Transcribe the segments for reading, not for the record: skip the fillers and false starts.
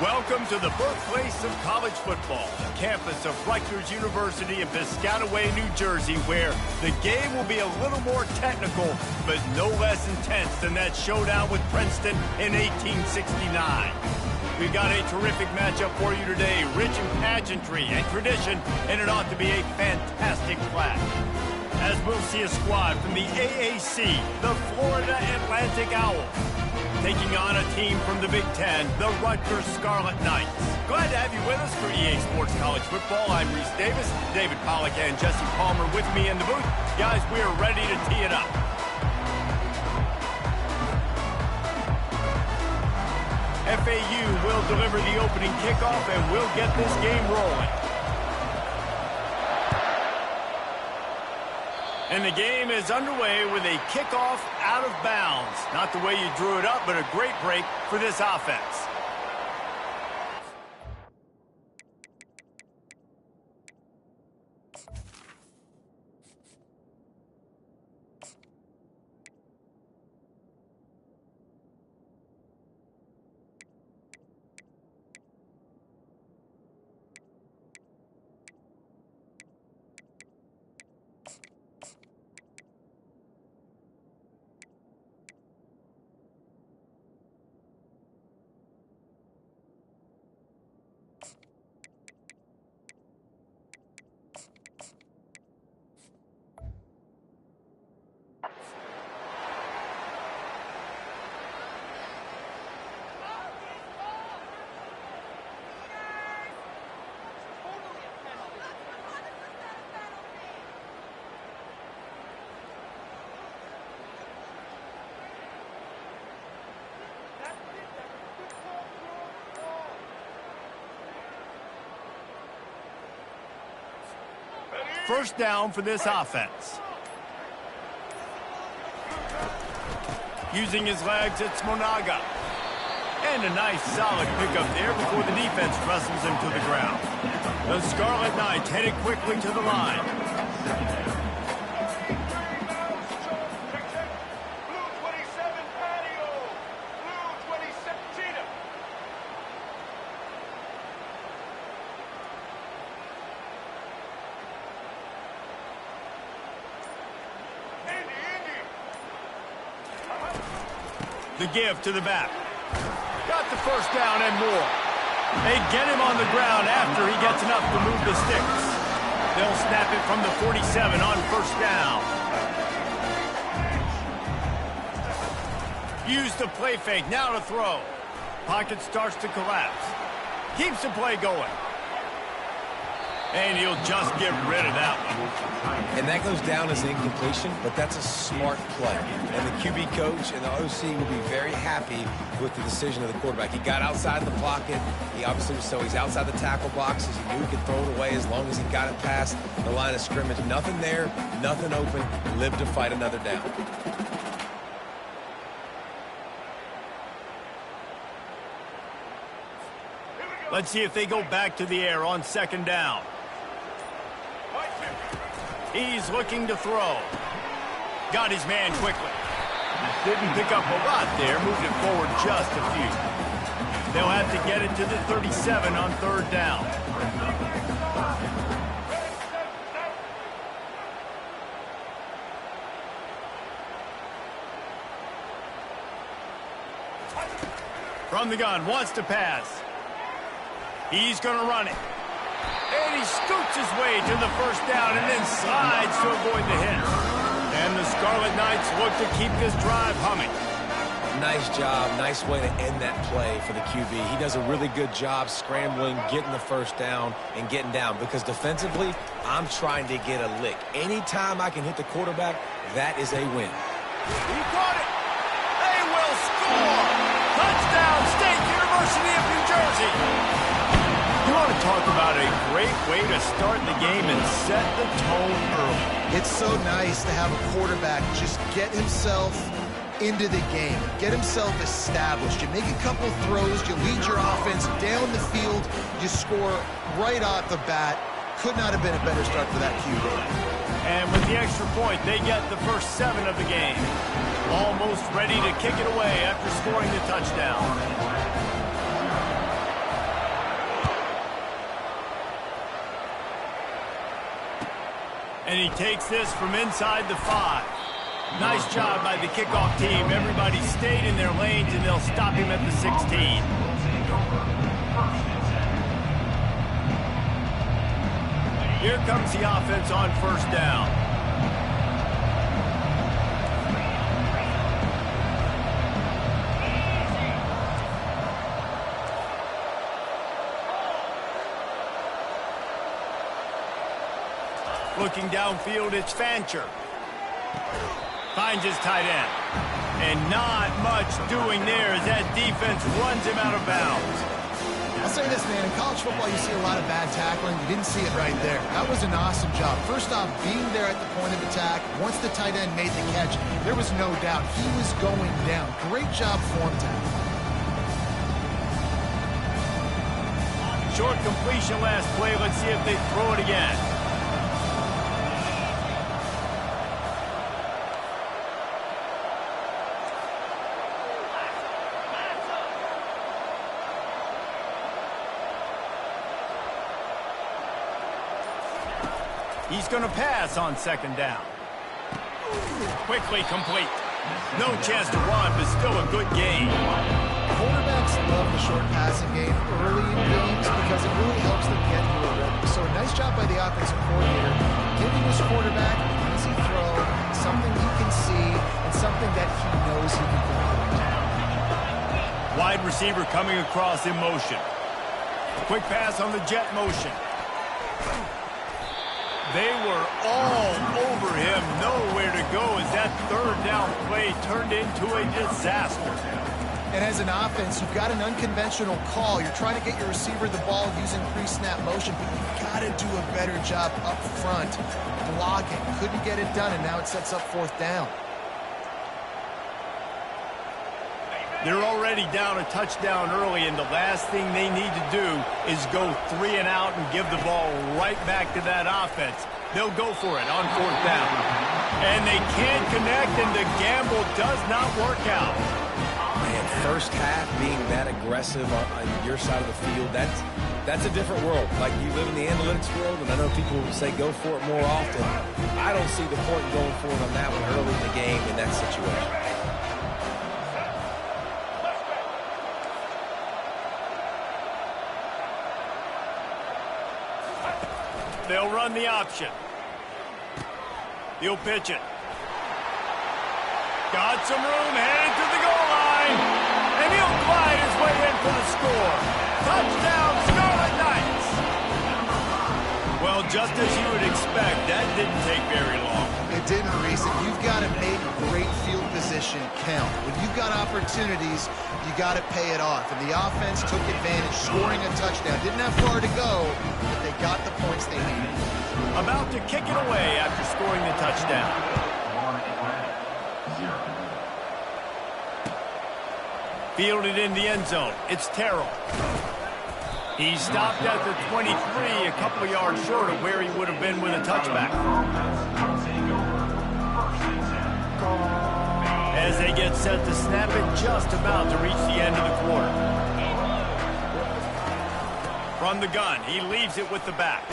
Welcome to the birthplace of college football, the campus of Rutgers University in Piscataway, New Jersey, where the game will be a little more technical, but no less intense than that showdown with Princeton in 1869. We've got a terrific matchup for you today, rich in pageantry and tradition, and it ought to be a fantastic clash. As we'll see a squad from the AAC, the Florida Atlantic Owls, taking on a team from the Big Ten, the Rutgers Scarlet Knights. Glad to have you with us for EA Sports College Football. I'm Reese Davis, David Pollack and Jesse Palmer with me in the booth. Guys, we are ready to tee it up. FAU will deliver the opening kickoff and we'll get this game rolling. And the game is underway with a kickoff out of bounds. Not the way you drew it up, but a great break for this offense. First down for this offense. Using his legs, it's Monaga. And a nice solid pickup there before the defense wrestles him to the ground. The Scarlet Knights headed quickly to the line. The give to the back. Got the first down and more. They get him on the ground after he gets enough to move the sticks. They'll snap it from the 47 on first down. Use the play fake, now to throw. Pocket starts to collapse. Keeps the play going. And he'll just get rid of that one. And that goes down as an incompletion, but that's a smart play. And the QB coach and the OC will be very happy with the decision of the quarterback. He got outside the pocket. He obviously was so he's outside the tackle boxes. He knew he could throw it away as long as he got it past the line of scrimmage. Nothing there, nothing open. Live to fight another down. Let's see if they go back to the air on second down. He's looking to throw. Got his man quickly. Didn't pick up a lot there. Moved it forward just a few. They'll have to get it to the 37 on third down. From the gun, wants to pass. He's going to run it. And he scoots his way to the first down and then slides to avoid the hit. And the Scarlet Knights look to keep this drive humming. Nice job. Nice way to end that play for the QB. He does a really good job scrambling, getting the first down, and getting down. Because defensively, I'm trying to get a lick. Anytime I can hit the quarterback, that is a win. He caught it. They will score. Touchdown, State University of New Jersey. You want to talk about a great way to start the game and set the tone early. It's so nice to have a quarterback just get himself into the game, get himself established. You make a couple throws, you lead your offense down the field, you score right off the bat. Could not have been a better start for that QB. And with the extra point, they get the first 7 of the game. Almost ready to kick it away after scoring the touchdown. And he takes this from inside the 5. Nice job by the kickoff team. Everybody stayed in their lanes, and they'll stop him at the 16. Here comes the offense on first down. Looking downfield, it's Fancher. Finds his tight end. And not much doing there as that defense runs him out of bounds. I'll say this, man. In college football, you see a lot of bad tackling. You didn't see it right there. That was an awesome job. First off, being there at the point of attack. Once the tight end made the catch, there was no doubt he was going down. Great job form tackle. Short completion last play. Let's see if they throw it again. He's going to pass on second down. Quickly complete. No chance to run, but still a good game. Quarterbacks love the short passing game early in games because it really helps them get more ready. So a nice job by the offensive coordinator, giving his quarterback an easy throw, something he can see, and something that he knows he can complete. Wide receiver coming across in motion. Quick pass on the jet motion. They were all over him, nowhere to go as that third down play turned into a disaster. And as an offense, you've got an unconventional call. You're trying to get your receiver the ball using pre-snap motion, but you've got to do a better job up front blocking. Couldn't get it done, and now it sets up fourth down. They're already down a touchdown early, and the last thing they need to do is go 3 and out and give the ball right back to that offense. They'll go for it on fourth down. And they can't connect, and the gamble does not work out. Man, first half being that aggressive on your side of the field, that's a different world. Like, you live in the analytics world, and I know people say go for it more often. I don't see the point in going for it on that one early in the game in that situation. They'll run the option. He'll pitch it. Got some room, headed to the goal line. And he'll glide his way in for the score. Touchdown, Scarlet Knights. Well, just as you would expect, that didn't take very long. It didn't, Reese. You've got to make great field position count. When you've got opportunities, you got to pay it off. And the offense took advantage, scoring a touchdown. Didn't have far to go, but they got the points they needed. About to kick it away after scoring the touchdown. Fielded in the end zone. It's Terrell. He stopped at the 23, a couple of yards short of where he would have been with a touchback. As they get set to snap it, just about to reach the end of the quarter. From the gun, he leaves it with the back.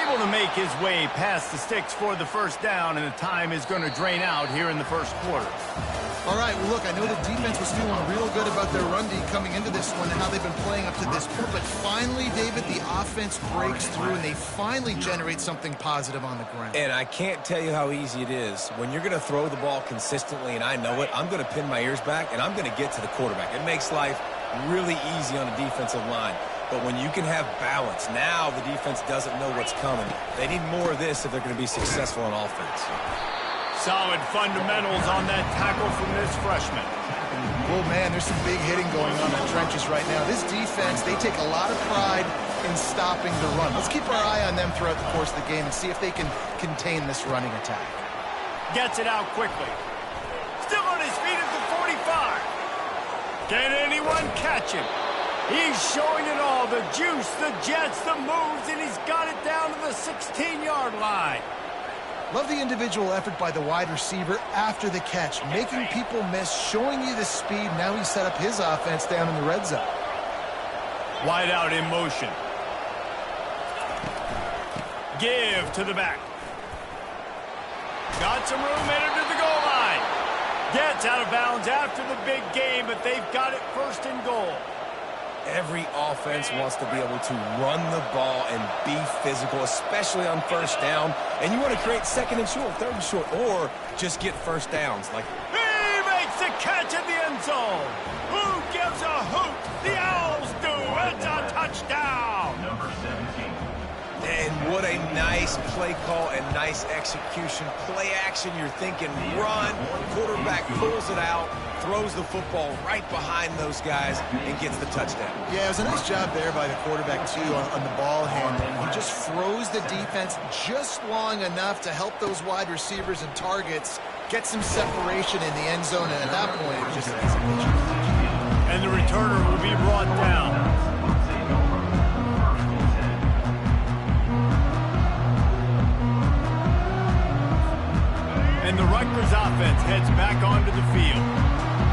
Able to make his way past the sticks for the first down, and the time is going to drain out here in the first quarter. All right, well, look, I know the defense was feeling real good about their run D coming into this one and how they've been playing up to this point, but finally, David, the offense breaks through and they finally generate something positive on the ground. And I can't tell you how easy it is. When you're going to throw the ball consistently, and I know it, I'm going to pin my ears back, and I'm going to get to the quarterback. It makes life really easy on a defensive line. But when you can have balance, now the defense doesn't know what's coming. They need more of this if they're going to be successful on offense. Solid fundamentals on that tackle from this freshman. Oh, man, there's some big hitting going on in the trenches right now. This defense, they take a lot of pride in stopping the run. Let's keep our eye on them throughout the course of the game and see if they can contain this running attack. Gets it out quickly. Still on his feet at the 45. Can anyone catch him? He's showing it all, the juice, the jets, the moves, and he's got it down to the 16-yard line. Love the individual effort by the wide receiver after the catch, making people miss, showing you the speed. Now he's set up his offense down in the red zone. Wide out in motion. Give to the back. Got some room, headed to the goal line. Gets out of bounds after the big game, but they've got it first and goal. Every offense wants to be able to run the ball and be physical, especially on first down. And you want to create second and short, third and short, or just get first downs. Like he makes the catch in the end zone. Who gives a hoot? The Owls do. It's a touchdown. Number 17. And what a nice play call and nice execution. Play action, you're thinking run. Quarterback pulls it out, throws the football right behind those guys, and gets the touchdown. Yeah, it was a nice job there by the quarterback, too, on the ball handling. He just froze the defense just long enough to help those wide receivers and targets get some separation in the end zone, and at that point, it was just an easy pitch. And the returner will be brought down. And the Rutgers offense heads back onto the field.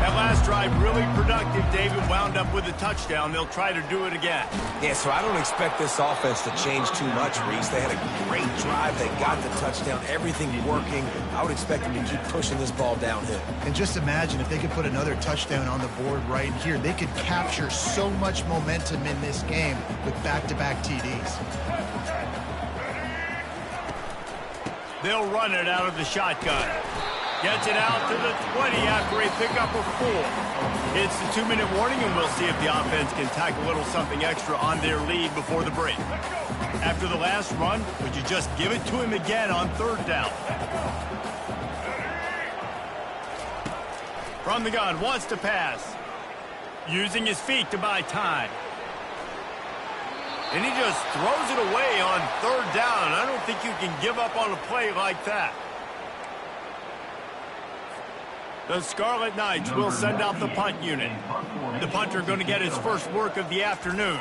That last drive really productive. David wound up with a touchdown. They'll try to do it again. Yeah, so I don't expect this offense to change too much, Reese. They had a great drive. They got the touchdown. Everything working. I would expect them to keep pushing this ball downhill. And just imagine if they could put another touchdown on the board right here. They could capture so much momentum in this game with back-to-back TDs. They'll run it out of the shotgun. Gets it out to the 20 after a pickup of 4. It's the 2-minute warning, and we'll see if the offense can tack a little something extra on their lead before the break. After the last run, would you just give it to him again on third down? From the gun, wants to pass. Using his feet to buy time. And he just throws it away on third down. I don't think you can give up on a play like that. The Scarlet Knights will send out the punt unit. The punter going to get his first work of the afternoon.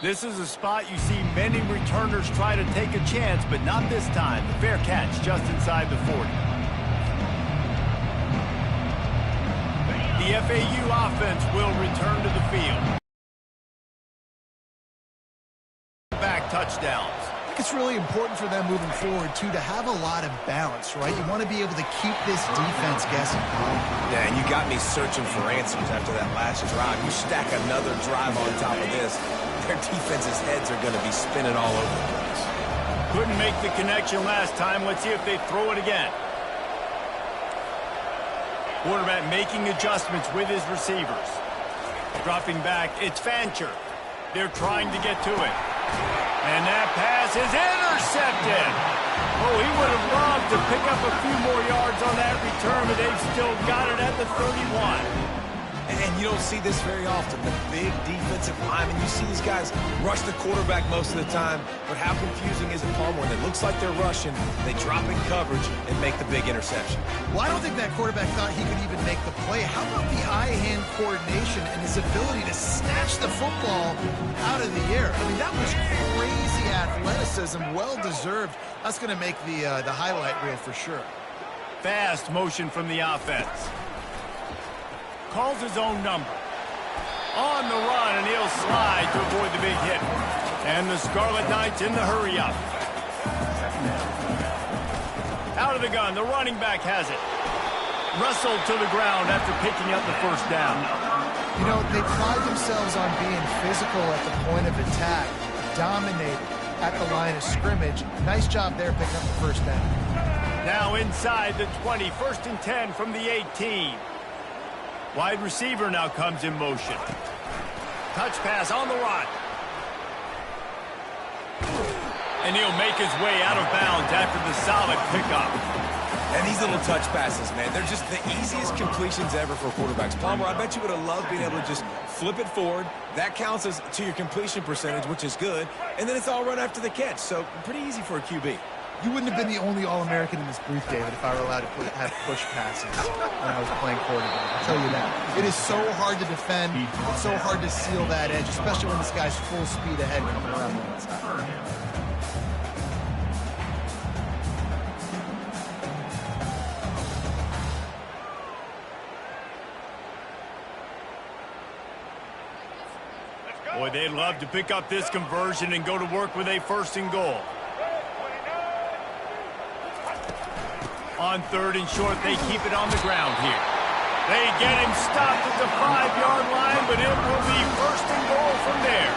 This is a spot you see many returners try to take a chance, but not this time. The fair catch just inside the 40. The FAU offense will return to the field. Back touchdowns. think it's really important for them moving forward, too, to have a lot of balance, right? You want to be able to keep this defense guessing. Yeah, and you got me searching for answers after that last drive. You stack another drive on top of this, their defense's heads are going to be spinning all over the place. Couldn't make the connection last time. Let's see if they throw it again. Quarterback making adjustments with his receivers. Dropping back, it's Fancher. They're trying to get to it. And that pass is intercepted. Oh, he would have loved to pick up a few more yards on that return, but they've still got it at the 31. And you don't see this very often. The big defensive linemen, you see these guys rush the quarterback most of the time, but how confusing is it, Palmer, when it looks like they're rushing, they drop in coverage and make the big interception? Well, I don't think that quarterback thought he could even make the play. How about the eye-hand coordination and his ability to snatch the football out of the air? I mean, that was crazy athleticism, well-deserved. That's going to make the highlight reel for sure. Fast motion from the offense. Calls his own number. On the run, and he'll slide to avoid the big hit. And the Scarlet Knights in the hurry-up. Out of the gun, the running back has it. Wrestled to the ground after picking up the first down. You know, they pride themselves on being physical at the point of attack, dominate at the line of scrimmage. Nice job there picking up the first down. Now inside the 20, 1st and 10 from the 18. Wide receiver now comes in motion. Touch pass on the run. And he'll make his way out of bounds after the solid pickup. And these little touch passes, man, they're just the easiest completions ever for quarterbacks. Palmer, I bet you would have loved being able to just flip it forward. That counts as to your completion percentage, which is good. And then it's all run after the catch, so pretty easy for a QB. You wouldn't have been the only All-American in this booth, David, if I were allowed to have push passes when I was playing quarterback. I'll tell you that. It is so hard to defend. It's so hard to seal that edge, especially when this guy's full speed ahead coming around the inside. Boy, they'd love to pick up this conversion and go to work with a 1st and goal. On 3rd and short, they keep it on the ground here. They get him stopped at the 5-yard line, but it will be 1st and goal from there.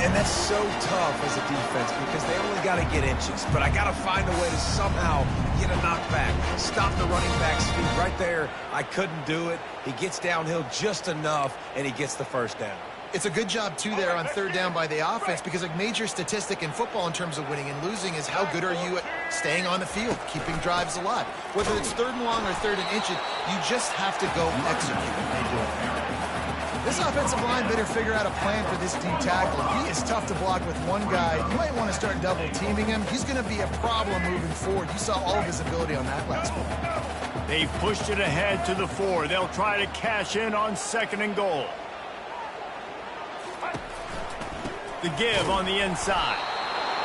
And that's so tough as a defense because they only got to get inches. But I got to find a way to somehow get a knockback, stop the running back's feet right there. I couldn't do it. He gets downhill just enough, and he gets the first down. It's a good job, too, there on 3rd down by the offense because a major statistic in football in terms of winning and losing is how good are you at staying on the field, keeping drives alive. Whether it's 3rd and long or 3rd and inches, you just have to go execute, and they do it. This offensive line better figure out a plan for this D tackle. He is tough to block with one guy. You might want to start double-teaming him. He's going to be a problem moving forward. You saw all of his ability on that last one. They've pushed it ahead to the 4. They'll try to cash in on 2nd and goal. The give on the inside.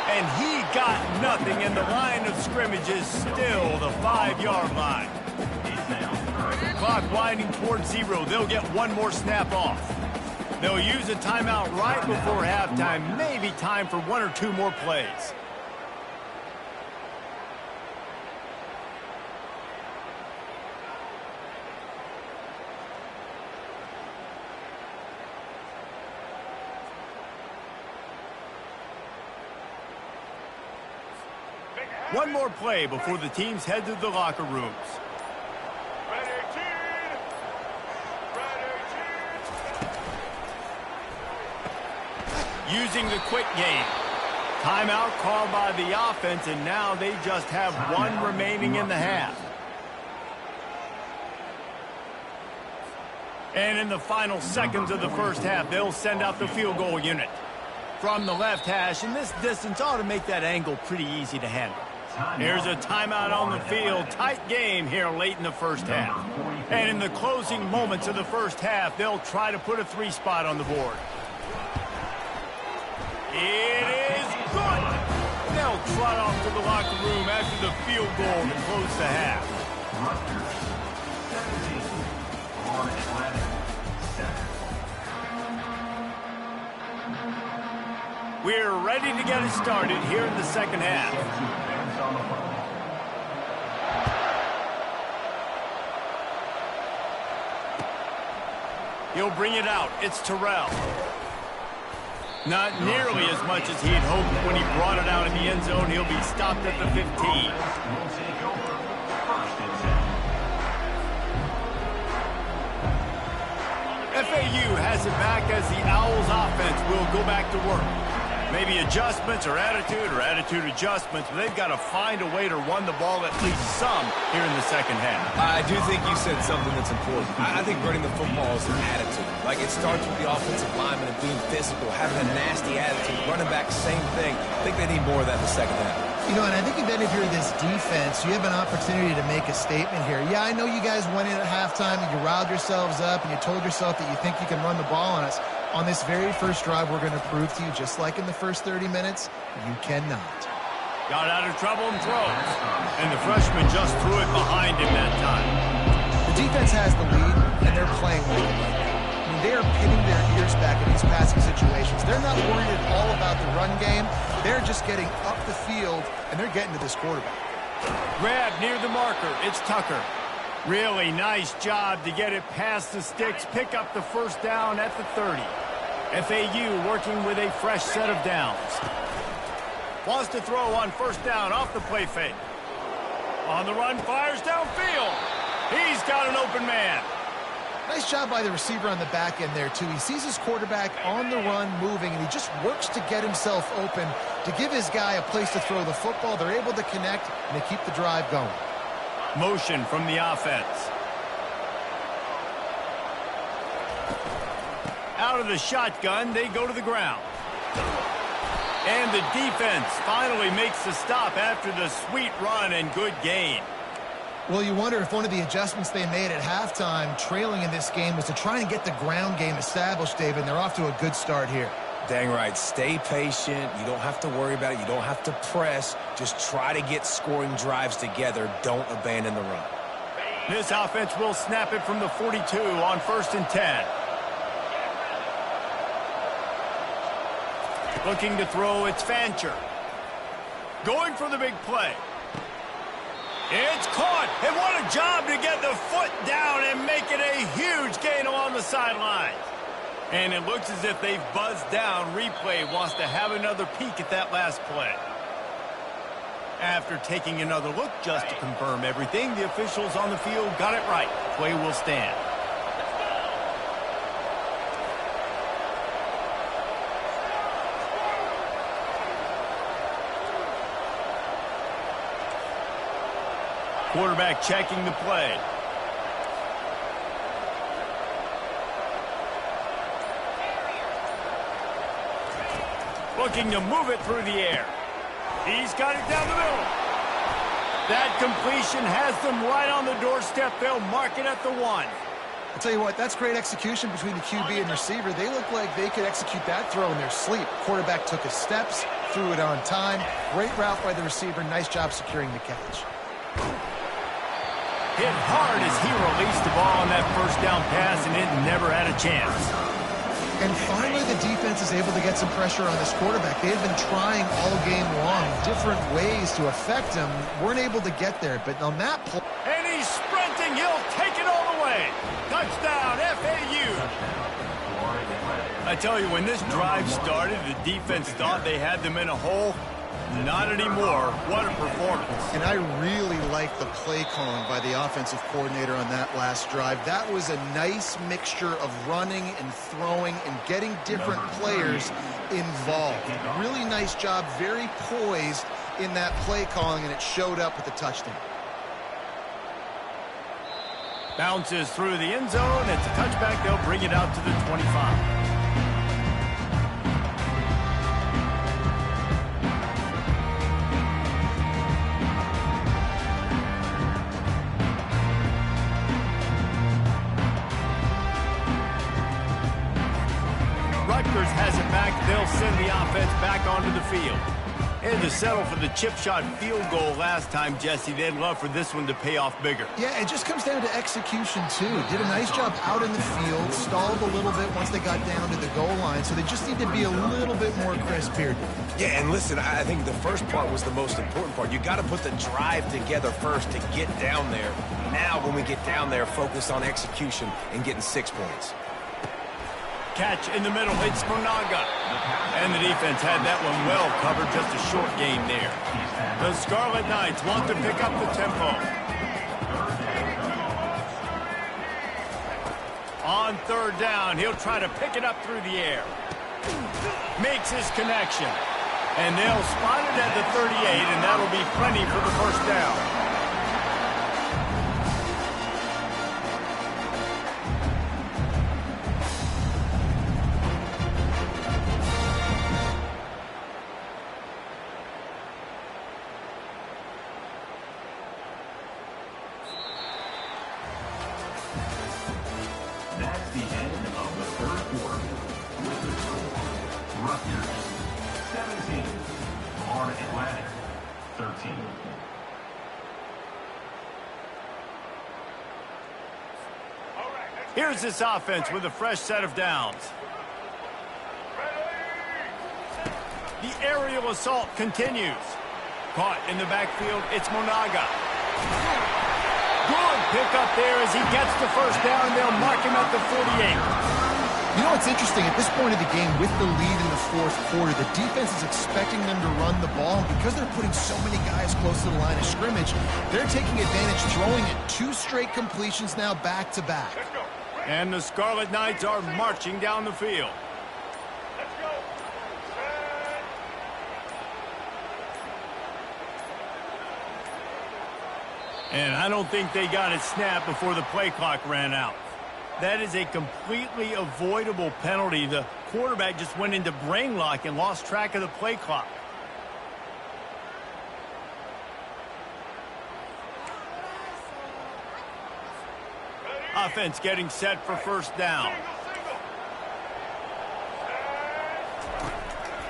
And he got nothing, and the line of scrimmage is still the 5-yard line. Clock winding towards 0. They'll get one more snap off. They'll use a timeout right before halftime. Maybe time for 1 or 2 more plays. One more play before the teams head to the locker rooms. Using the quick game. Timeout called by the offense, and now they just have 1 remaining in the half. And in the final seconds of the first half, they'll send out the field goal unit. From the left hash, and this distance ought to make that angle pretty easy to handle. Here's a timeout on the field. Tight game here late in the first half. And in the closing moments of the first half, they'll try to put a 3 spot on the board. It is good. They'll trot off to the locker room after the field goal to close the half. We're ready to get it started here in the second half. He'll bring it out. It's Terrell. Not nearly as much as he had hoped when he brought it out in the end zone. He'll be stopped at the 15. FAU has it back as the Owls offense will go back to work. Maybe adjustments or attitude adjustments, but they've got to find a way to run the ball at least some here in the second half. I do think you said something that's important. I think running the football is an attitude. Like, it starts with the offensive lineman and being physical, having a nasty attitude. Running back, same thing. I think they need more of that in the second half. You know, and I think if you're this defense, you have an opportunity to make a statement here. Yeah, I know you guys went in at halftime and you riled yourselves up and you told yourself that you think you can run the ball on us. On this very first drive, we're going to prove to you, just like in the first 30 minutes, you cannot. Got out of trouble and throws. And the freshman just threw it behind him that time. The defense has the lead, and they're playing like it right now. I mean, they are pinning their ears back in these passing situations. They're not worried at all about the run game. They're just getting up the field, and they're getting to this quarterback. Grab near the marker. It's Tucker. Really nice job to get it past the sticks, pick up the first down at the 30. FAU working with a fresh set of downs. Wants to throw on first down off the play fake. On the run, fires downfield. He's got an open man. Nice job by the receiver on the back end there, too. He sees his quarterback on the run moving, and he just works to get himself open to give his guy a place to throw the football. They're able to connect, and they keep the drive going. Motion from the offense. Out of the shotgun, they go to the ground. And the defense finally makes the stop after the sweet run and good gain. Well, you wonder if one of the adjustments they made at halftime, trailing in this game, was to try and get the ground game established, David, and they're off to a good start here. Dang right. Stay patient. You don't have to worry about it. You don't have to press. Just try to get scoring drives together. Don't abandon the run. This offense will snap it from the 42 on 1st and 10. Looking to throw, it's Fancher. Going for the big play. It's caught, and what a job to get the foot down and make it a huge gain along the sideline. And it looks as if they've buzzed down. Replay wants to have another peek at that last play. After taking another look just to confirm everything, the officials on the field got it right. Play will stand. Quarterback checking the play. Looking to move it through the air. He's got it down the middle. That completion has them right on the doorstep. They'll mark it at the 1. I'll tell you what, that's great execution between the QB and receiver. They look like they could execute that throw in their sleep. Quarterback took his steps, threw it on time. Great route by the receiver. Nice job securing the catch. Hit hard as he released the ball on that first down pass, and it never had a chance. And finally, the defense is able to get some pressure on this quarterback. They've been trying all game long, different ways to affect him. Weren't able to get there, but on that play... And he's sprinting. He'll take it all the way. Touchdown, FAU. I tell you, when this drive started, the defense thought they had them in a hole. Not anymore. What a performance. And I really like the play calling by the offensive coordinator on that last drive. That was a nice mixture of running and throwing and getting different players involved. Really nice job, very poised in that play calling, and it showed up with the touchdown. Bounces through the end zone. It's a touchback. They'll bring it out to the 25. Rutgers has it back. They'll send the offense back onto the field. Had to settle for the chip shot field goal last time, Jesse. They'd love for this one to pay off bigger. Yeah, it just comes down to execution, too. Did a nice job out in the field, stalled a little bit once they got down to the goal line, so they just need to be a little bit more crisp here. Yeah, and listen, I think the first part was the most important part. You got to put the drive together first to get down there. Now, when we get down there, focus on execution and getting 6 points. Catch in the middle, it's Ncaa. And the defense had that one well covered, just a short game there. The Scarlet Knights want to pick up the tempo. On third down, he'll try to pick it up through the air. Makes his connection. And they'll spot it at the 38, and that'll be plenty for the first down. That's the end of the third quarter. With the score, Rutgers 17, Atlantic 13. Here's this offense with a fresh set of downs. The aerial assault continues. Caught in the backfield, it's Ncaa. Good pickup there as he gets the first down. They'll mark him at the 48. You know what's interesting? At this point of the game, with the lead in the fourth quarter, the defense is expecting them to run the ball. And because they're putting so many guys close to the line of scrimmage, they're taking advantage, throwing it. 2 straight completions now back-to-back. And the Scarlet Knights are marching down the field. And I don't think they got it snapped before the play clock ran out. That is a completely avoidable penalty. The quarterback just went into brain lock and lost track of the play clock. Offense getting set for first down.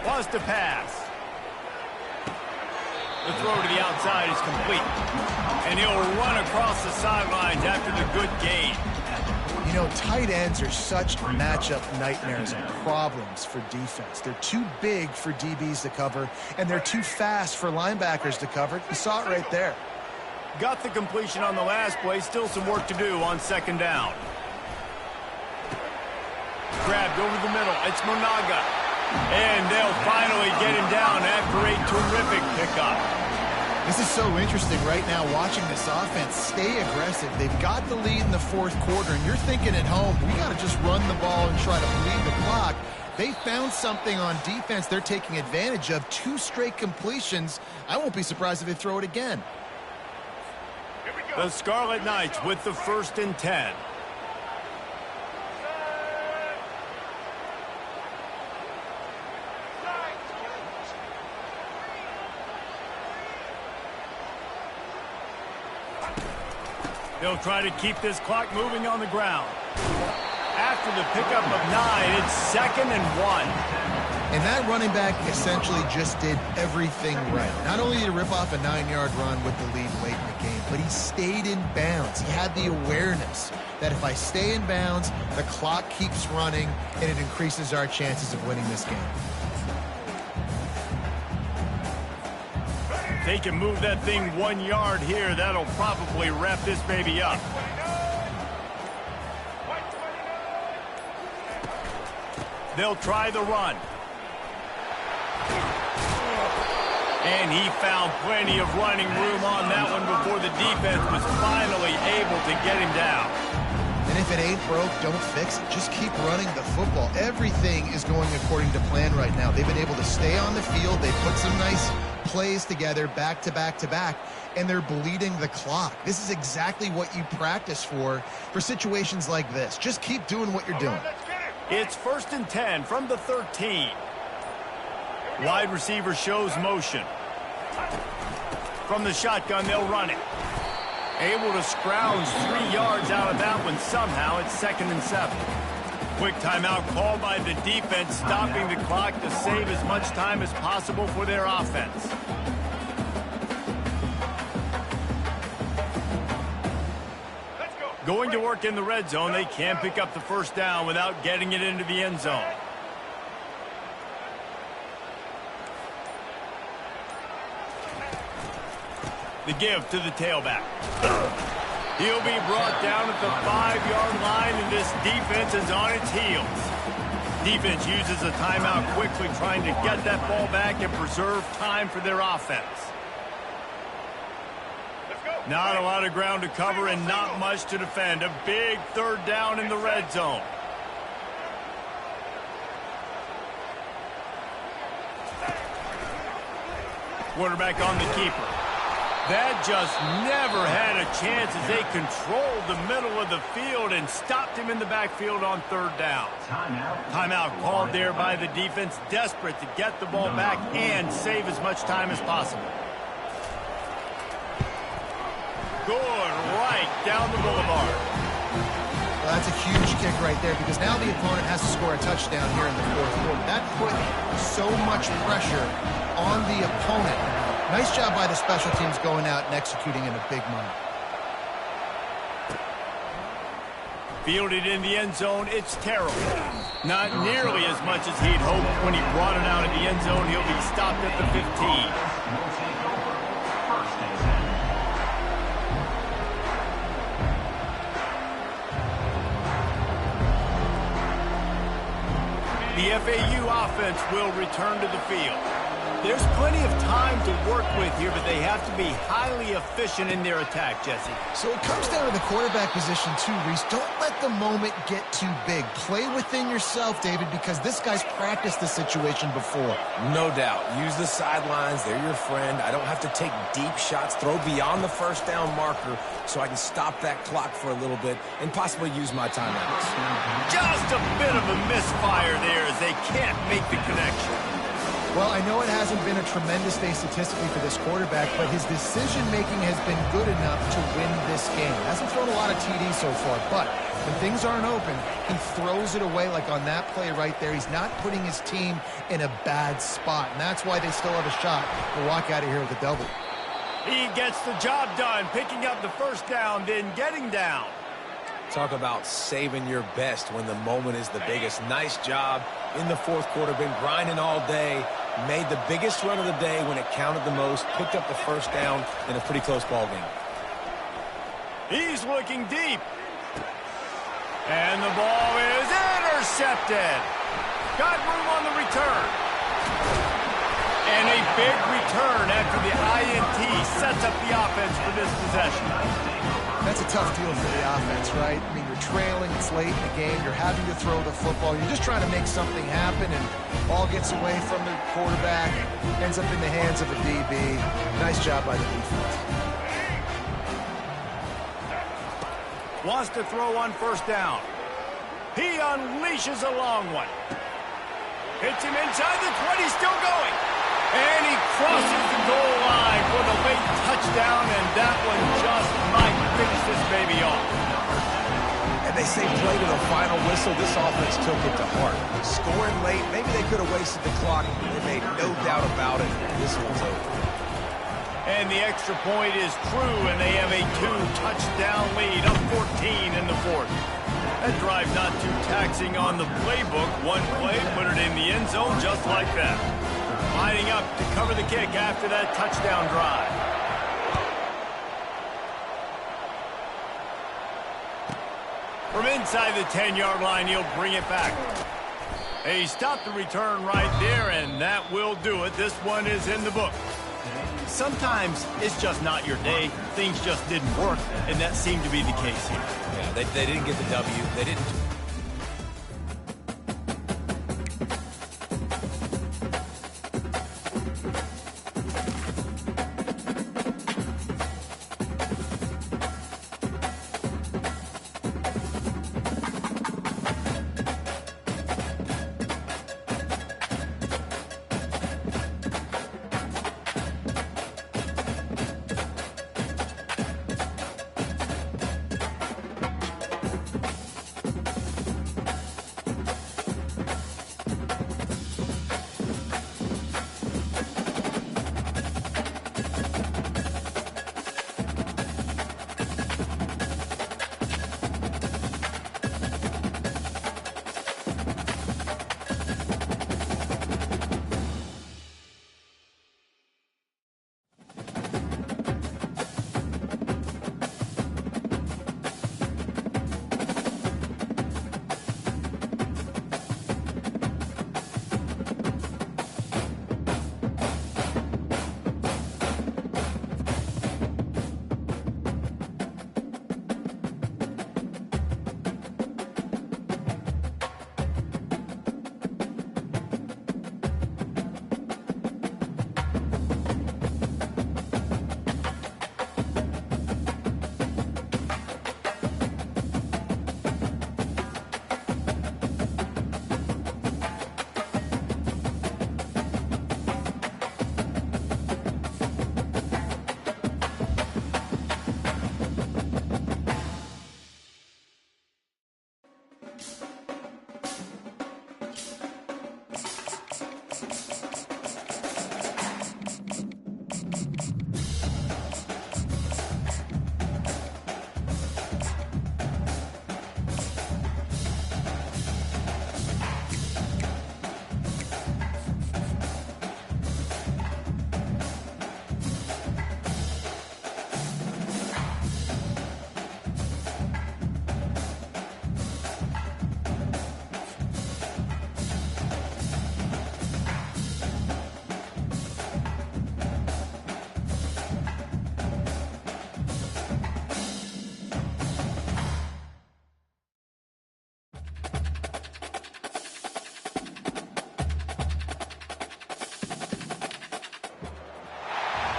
Wants to pass. The throw to the outside is complete. And he'll run across the sidelines after the good gain. You know, tight ends are such matchup nightmares and problems for defense. They're too big for DBs to cover, and they're too fast for linebackers to cover. You saw it right there. Got the completion on the last play. Still some work to do on second down. Grabbed over the middle. It's Ncaa. And they'll finally get him down after a terrific pickup. This is so interesting right now, watching this offense stay aggressive. They've got the lead in the fourth quarter, and you're thinking at home, we got to just run the ball and try to bleed the clock. They found something on defense they're taking advantage of. 2 straight completions. I won't be surprised if they throw it again. The Scarlet Knights with the 1st and 10. They'll try to keep this clock moving on the ground. After the pickup of 9, it's 2nd and 1. And that running back essentially just did everything right. Not only did he rip off a 9-yard run with the lead late in the game, but he stayed in bounds. He had the awareness that if I stay in bounds, the clock keeps running, and it increases our chances of winning this game. They can move that thing 1 yard here. That'll probably wrap this baby up. They'll try the run. And he found plenty of running room on that one before the defense was finally able to get him down. And if it ain't broke, don't fix it. Just keep running the football. Everything is going according to plan right now. They've been able to stay on the field. They put some nice plays together back to back to back, and they're bleeding the clock. This is exactly what you practice for situations like this. Just keep doing what you're doing. It's 1st and 10 from the 13. Wide receiver shows motion. From the shotgun, they'll run it. Able to scrounge 3 yards out of that one somehow. It's 2nd and 7. Quick timeout called by the defense, stopping the clock to save as much time as possible for their offense. Going to work in the red zone, they can pick up the first down without getting it into the end zone. The give to the tailback. He'll be brought down at the 5-yard line, and this defense is on its heels. Defense uses a timeout quickly, trying to get that ball back and preserve time for their offense. Not a lot of ground to cover and not much to defend. A big third down in the red zone. Quarterback on the keeper. That just never had a chance as they controlled the middle of the field and stopped him in the backfield on third down. Timeout called there by the defense, desperate to get the ball back and save as much time as possible. Good right down the boulevard. Well, that's a huge kick right there because now the opponent has to score a touchdown here in the fourth quarter. That put so much pressure on the opponent. Nice job by the special teams going out and executing in a big moment. Fielded in the end zone, it's terrible. Not nearly as much as he'd hoped when he brought it out of the end zone. He'll be stopped at the 15. The FAU offense will return to the field. There's plenty of time to work with here, but they have to be highly efficient in their attack, Jesse. So it comes down to the quarterback position too, Reese. Don't let the moment get too big. Play within yourself, David, because this guy's practiced the situation before. No doubt. Use the sidelines. They're your friend. I don't have to take deep shots, throw beyond the first down marker so I can stop that clock for a little bit and possibly use my timeouts. Just a bit of a misfire there as they can't make the connection. Well, I know it hasn't been a tremendous day statistically for this quarterback, but his decision-making has been good enough to win this game. Hasn't thrown a lot of TDs so far, but when things aren't open, he throws it away like on that play right there. He's not putting his team in a bad spot, and that's why they still have a shot to walk out of here with a double. He gets the job done, picking up the first down, then getting down. Talk about saving your best when the moment is the biggest. Nice job in the fourth quarter. Been grinding all day. Made the biggest run of the day when it counted the most. Picked up the first down in a pretty close ball game. He's looking deep. And the ball is intercepted. Got room on the return. And a big return after the INT sets up the offense for this possession. That's a tough deal for the offense, right? I mean, you're trailing, it's late in the game, you're having to throw the football, you're just trying to make something happen, and ball gets away from the quarterback, ends up in the hands of a DB. Nice job by the defense. Wants to throw on first down. He unleashes a long one. Hits him inside the 20, still going. And he crosses the goal line for the late touchdown, and that one just might finish this baby off. And they say play to the final whistle. This offense took it to heart. Scoring late, maybe they could have wasted the clock. They made no doubt about it. This one's over. And the extra point is true, and they have a 2-touchdown lead, up 14 in the fourth. That drive not too taxing on the playbook. One play, put it in the end zone just like that. Lining up to cover the kick after that touchdown drive. From inside the 10-yard line, he'll bring it back. He stopped the return right there, and that will do it. This one is in the book. Sometimes it's just not your day. Things just didn't work, and that seemed to be the case here. Yeah, they didn't get the W. They didn't.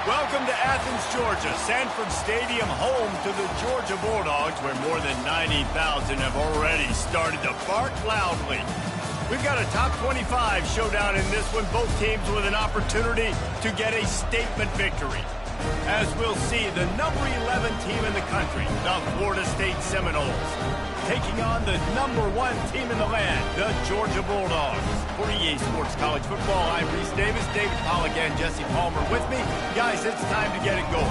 Welcome to Athens, Georgia, Sanford Stadium, home to the Georgia Bulldogs, where more than 90,000 have already started to bark loudly. We've got a top 25 showdown in this one, both teams with an opportunity to get a statement victory. As we'll see, the number 11 team in the country, the Florida State Seminoles, taking on the number 1 team in the land, the Georgia Bulldogs. For EA Sports College Football, I'm Reese Davis, David Pollack, and Jesse Palmer with me. Guys, it's time to get it going.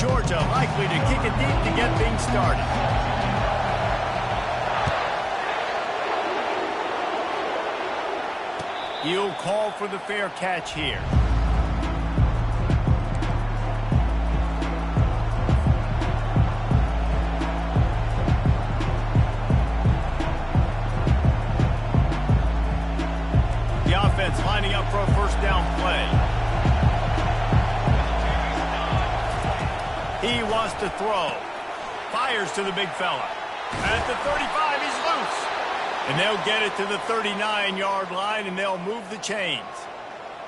Georgia likely to kick it deep to get things started. He'll call for the fair catch here. The offense lining up for a first down play. He wants to throw. Fires to the big fella. At the 35, he's loose. And they'll get it to the 39-yard line, and they'll move the chains.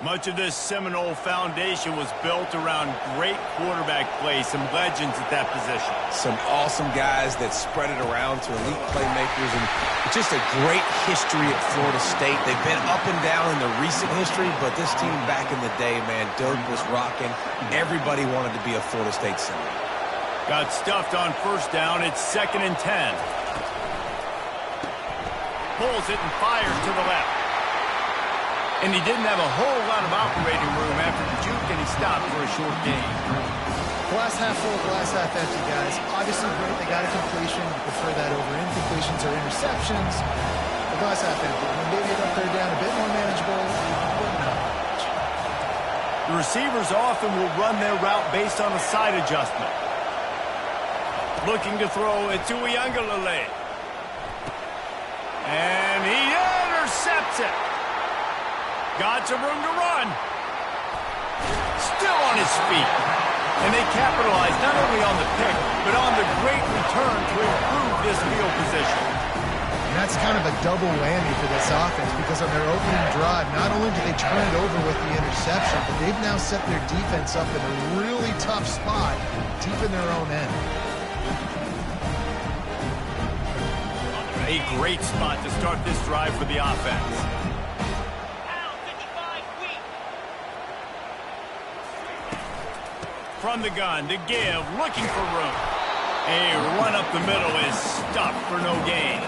Much of this Seminole foundation was built around great quarterback play, some legends at that position. Some awesome guys that spread it around to elite playmakers, and just a great history at Florida State. They've been up and down in the recent history, but this team back in the day, man, Dirk was rocking. Everybody wanted to be a Florida State Seminole. Got stuffed on first down. It's 2nd and 10. Pulls it and fires to the left. And he didn't have a whole lot of operating room after the juke, and he stopped for a short gain. Glass half full, glass half empty, guys. Obviously great, they got a completion. You prefer that over incompletions or interceptions. The glass half empty. When they get up there down a bit more manageable, but not much. The receivers often will run their route based on a side adjustment. Looking to throw it to Ncaa. And he intercepts it. Got some room to run. Still on his feet. And they capitalize not only on the pick, but on the great return to improve this field position. And that's kind of a double whammy for this offense, because on their opening drive, not only did they turn it over with the interception, but they've now set their defense up in a really tough spot deep in their own end. A great spot to start this drive for the offense. From the gun to give, looking for room. A run up the middle is stuffed for no gain.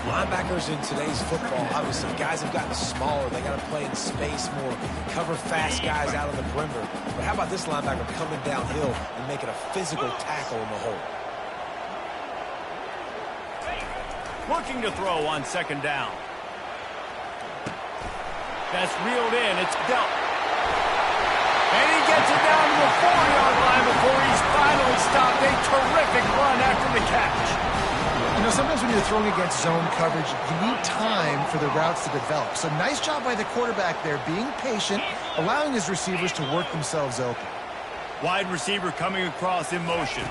Linebackers in today's football, obviously, guys have gotten smaller. They got to play in space more, cover fast guys out of the perimeter. But how about this linebacker coming downhill and making a physical tackle in the hole? Looking to throw on 2nd down. That's reeled in. It's dealt. And he gets it down to the 4-yard line before he's finally stopped. A terrific run after the catch. You know, sometimes when you're throwing against zone coverage, you need time for the routes to develop. So nice job by the quarterback there, being patient, allowing his receivers to work themselves open. Wide receiver coming across in motion.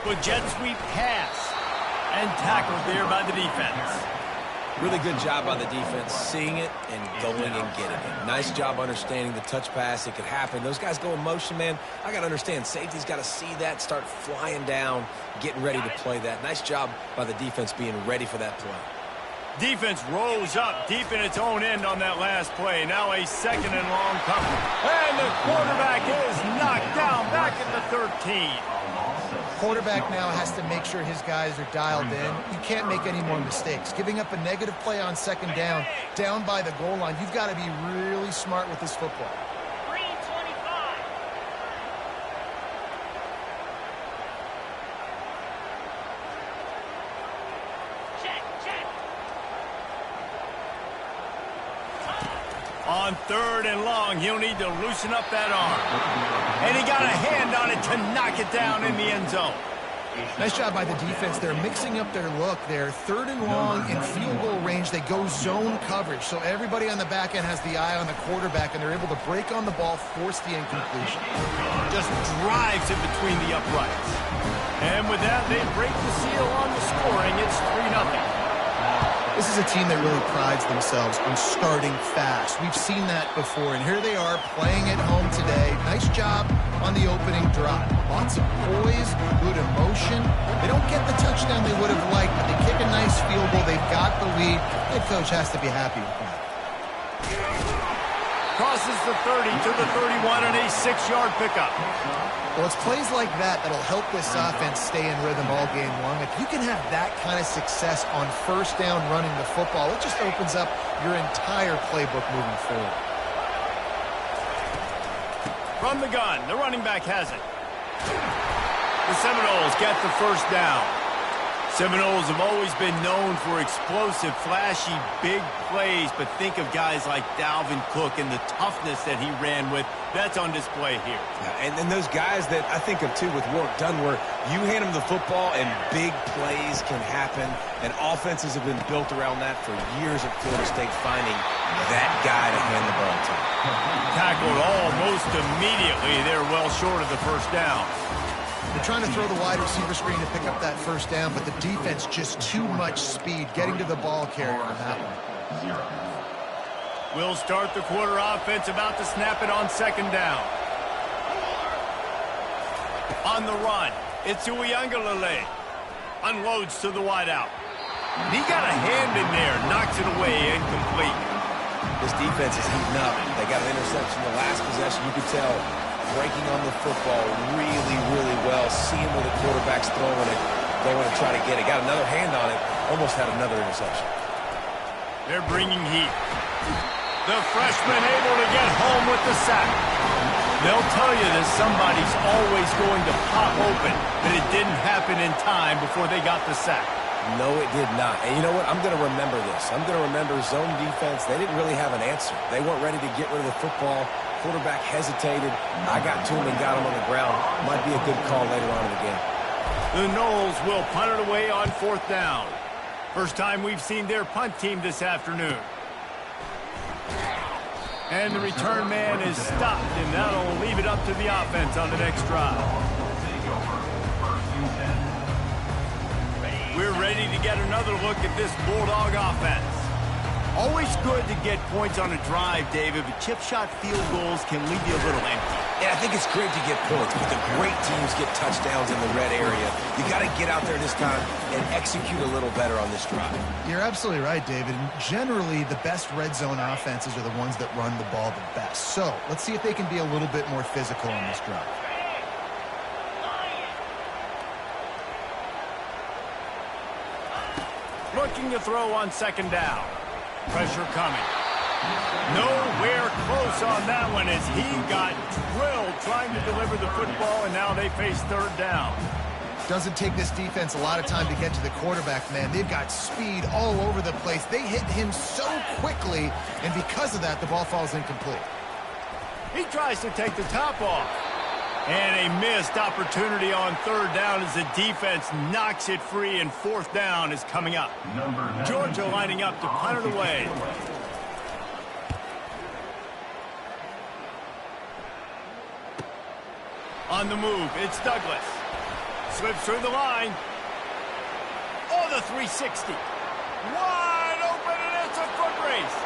With jet sweep pass. And tackled there by the defense. Really good job by the defense, seeing it and going and getting it. Nice job understanding the touch pass. It could happen. Those guys go in motion, man. I got to understand, safety's got to see that, start flying down, getting ready to play that. Nice job by the defense being ready for that play. Defense rolls up deep in its own end on that last play. Now a 2nd and long cover. And the quarterback is knocked down back at the 13. Quarterback now has to make sure his guys are dialed in. You can't make any more mistakes. Giving up a negative play on 2nd down by the goal line, you've got to be really smart with this football. On 3rd and long, he'll need to loosen up that arm. And he got a hand on it to knock it down in the end zone. Nice job by the defense. They're mixing up their look. They're 3rd and long in field goal range. They go zone coverage. So everybody on the back end has the eye on the quarterback, and they're able to break on the ball, force the incompletion. Just drives it between the uprights. And with that, they break the seal on the scoring. It's 3-0. This is a team that really prides themselves on starting fast. We've seen that before, and here they are playing at home today. Nice job on the opening drive. Lots of poise, good emotion. They don't get the touchdown they would have liked, but they kick a nice field goal. They've got the lead. Head coach has to be happy with that. Crosses the 30 to the 31 and a 6-yard pickup. Well, it's plays like that that'll help this offense stay in rhythm all game long. If you can have that kind of success on first down running the football, it just opens up your entire playbook moving forward. From the gun, the running back has it. The Seminoles get the first down. Seminoles have always been known for explosive, flashy, big plays, but think of guys like Dalvin Cook and the toughness that he ran with. That's on display here. Yeah, and then those guys that I think of, too, with Warwick Dunn, where you hand them the football and big plays can happen, and offenses have been built around that for years at Florida State, finding that guy to hand the ball to. Tackled almost immediately. They're well short of the first down. They're trying to throw the wide receiver screen to pick up that first down, but the defense just too much speed getting to the ball carrier on that one. We'll start the quarter offense, about to snap it on second down. On the run, it's Uiagalelei. Unloads to the wideout. He got a hand in there, knocks it away, incomplete. This defense is heating up. They got an interception the last possession. You could tell breaking on the football really, really well. Seeing where the quarterback's throwing it, going to try to get it. Got another hand on it. Almost had another interception. They're bringing heat. The freshman able to get home with the sack. They'll tell you that somebody's always going to pop open, but it didn't happen in time before they got the sack. No, it did not. And you know what? I'm going to remember this. I'm going to remember zone defense. They didn't really have an answer. They weren't ready to get rid of the football. Quarterback hesitated. I got to him and got him on the ground. Might be a good call later on in the game. The Noles will punt it away on fourth down. First time we've seen their punt team this afternoon. And the return man is stopped, and that'll leave it up to the offense on the next drive. We're ready to get another look at this Bulldog offense. Always good to get points on a drive, David, but chip shot field goals can leave you a little empty. Yeah, I think it's great to get points, but the great teams get touchdowns in the red area. You got to get out there this time and execute a little better on this drive. You're absolutely right, David. Generally, the best red zone offenses are the ones that run the ball the best. So let's see if they can be a little bit more physical on this drive. Looking to throw on second down. Pressure coming. Nowhere close on that one as he got drilled trying to deliver the football, and now they face third down. Doesn't take this defense a lot of time to get to the quarterback, man. They've got speed all over the place. They hit him so quickly, and because of that, the ball falls incomplete. He tries to take the top off. And a missed opportunity on third down as the defense knocks it free, and fourth down is coming up. Georgia lining up to punt it away. On the move, it's Douglas. Slips through the line. Oh, the 360. Wide open, and it's a foot race.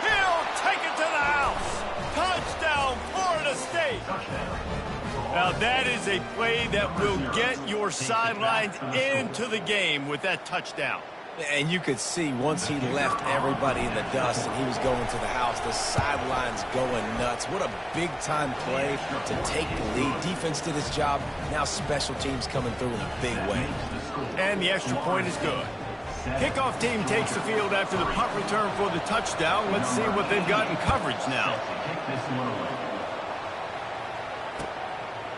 He'll take it to the house. Touchdown, Florida State. Now that is a play that will get your sidelines into the game with that touchdown. And you could see once he left everybody in the dust and he was going to the house, the sidelines going nuts. What a big-time play to take the lead. Defense did its job. Now special teams coming through in a big way. And the extra point is good. Kickoff team takes the field after the punt return for the touchdown. Let's see what they've got in coverage now.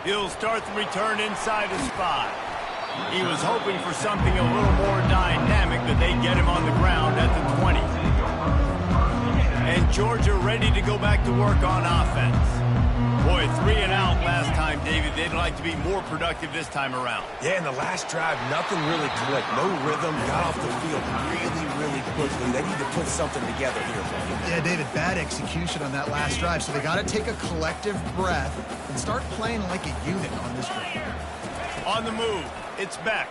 He'll start the return inside his spot. He was hoping for something a little more dynamic, but they get him on the ground at the 20. And Georgia ready to go back to work on offense. Boy, 3 and out last time, David. They'd like to be more productive this time around. Yeah, in the last drive, nothing really clicked. No rhythm, got off the field really quickly. They need to put something together here, buddy. Yeah, David, bad execution on that last drive, so they got to take a collective breath and start playing like a unit on this drive. On the move, it's Beck.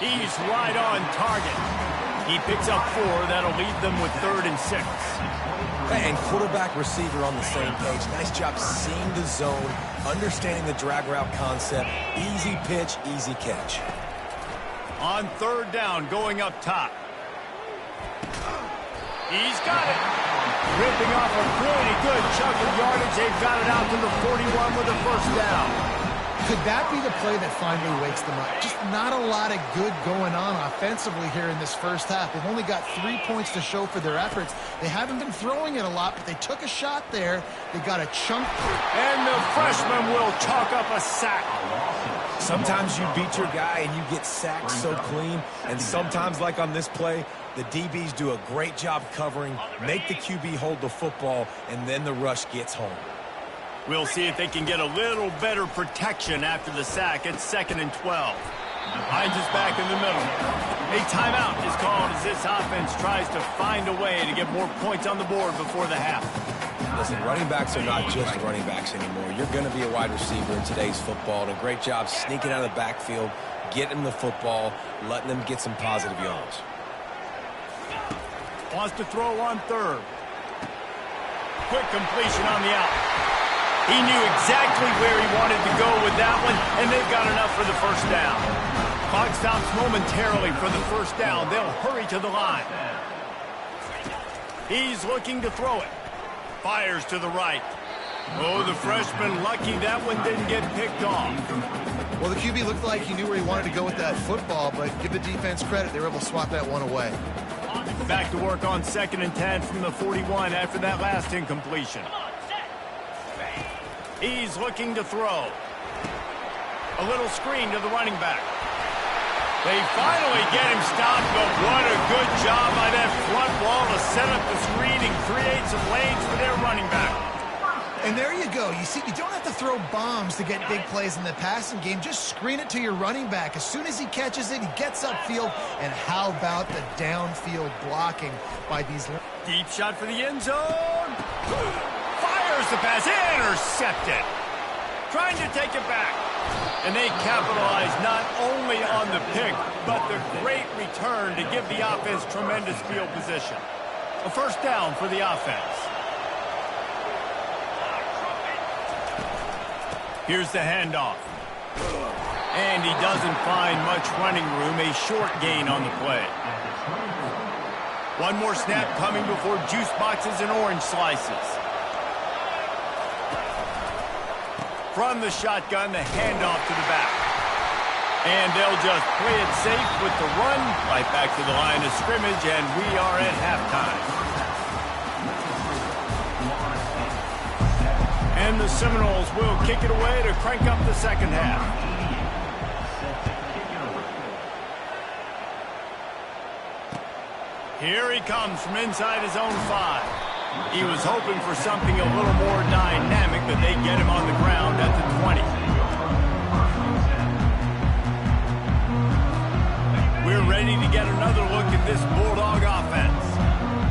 He's right on target. He picks up 4. That'll leave them with 3rd and 6. And quarterback, receiver on the same page. Nice job seeing the zone, understanding the drag route concept. Easy pitch, easy catch. On 3rd down, going up top. He's got it. Ripping off a pretty good chunk of yardage. They've got it out to the 41 with a 1st down. Could that be the play that finally wakes them up? Just not a lot of good going on offensively here in this first half. They've only got 3 points to show for their efforts. They haven't been throwing it a lot, but they took a shot there. They got a chunk. And the freshman will chalk up a sack. Sometimes you beat your guy and you get sacked so clean, and sometimes, like on this play, the DBs do a great job covering, make the QB hold the football, and then the rush gets home. We'll see if they can get a little better protection after the sack. It's 2nd and 12. Hines is back in the middle. A timeout is called as this offense tries to find a way to get more points on the board before the half. Listen, running backs are not just running backs anymore. You're going to be a wide receiver in today's football. And a great job sneaking out of the backfield, getting the football, letting them get some positive yards. Wants to throw on 3rd. Quick completion on the out. He knew exactly where he wanted to go with that one, and they've got enough for the 1st down. Clock stops momentarily for the 1st down. They'll hurry to the line. He's looking to throw it. Fires to the right. Oh, the freshman lucky that one didn't get picked off. Well, the QB looked like he knew where he wanted to go with that football, but give the defense credit. They were able to swat that one away. Back to work on 2nd and 10 from the 41 after that last incompletion. He's looking to throw. A little screen to the running back. They finally get him stopped, but what a good job by that front wall to set up the screen and create some lanes for their running back. And there you go. You see, you don't have to throw bombs to get big plays in the passing game. Just screen it to your running back. As soon as he catches it, he gets upfield. And how about the downfield blocking by these... Deep shot for the end zone. Fires the pass. Intercepted. Trying to take it back. And they capitalize not only on the pick, but the great return to give the offense tremendous field position. A 1st down for the offense. Here's the handoff. And he doesn't find much running room. A short gain on the play. One more snap coming before juice boxes and orange slices. From the shotgun, the handoff to the back. And they'll just play it safe with the run. Right back to the line of scrimmage, and we are at halftime. And the Seminoles will kick it away to crank up the 2nd half. Here he comes from inside his own 5. He was hoping for something a little more dynamic, but they get him on the ground at the 20. We're ready to get another look at this Bulldog offense.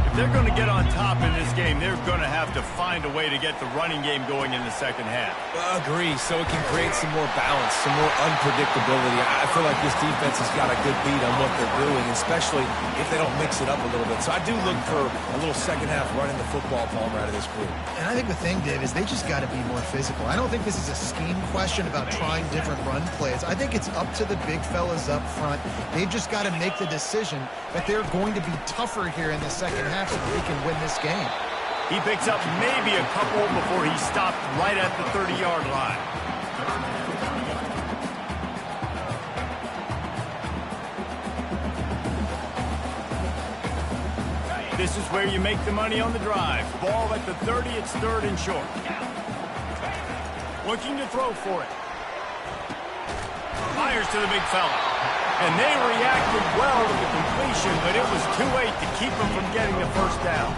If they're going to get on top in this game, they're going to have to find a way to get the running game going in the 2nd half. Agree, so it can create some more balance, some more unpredictability. I feel like this defense has got a good beat on what they're doing, especially if they don't mix it up a little bit. So I do look for a little 2nd half running the football Palmer out of this group. And I think the thing, Dave, is they just got to be more physical. I don't think this is a scheme question about trying different run plays. I think it's up to the big fellas up front. They've just got to make the decision that they're going to be tougher here in the 2nd half so that they can win this game. He picks up maybe a couple before he stopped right at the 30-yard line. This is where you make the money on the drive. Ball at the 30, it's 3rd and short. Looking to throw for it. Fires to the big fella. And they reacted well to the completion, but it was too late to keep them from getting the 1st down.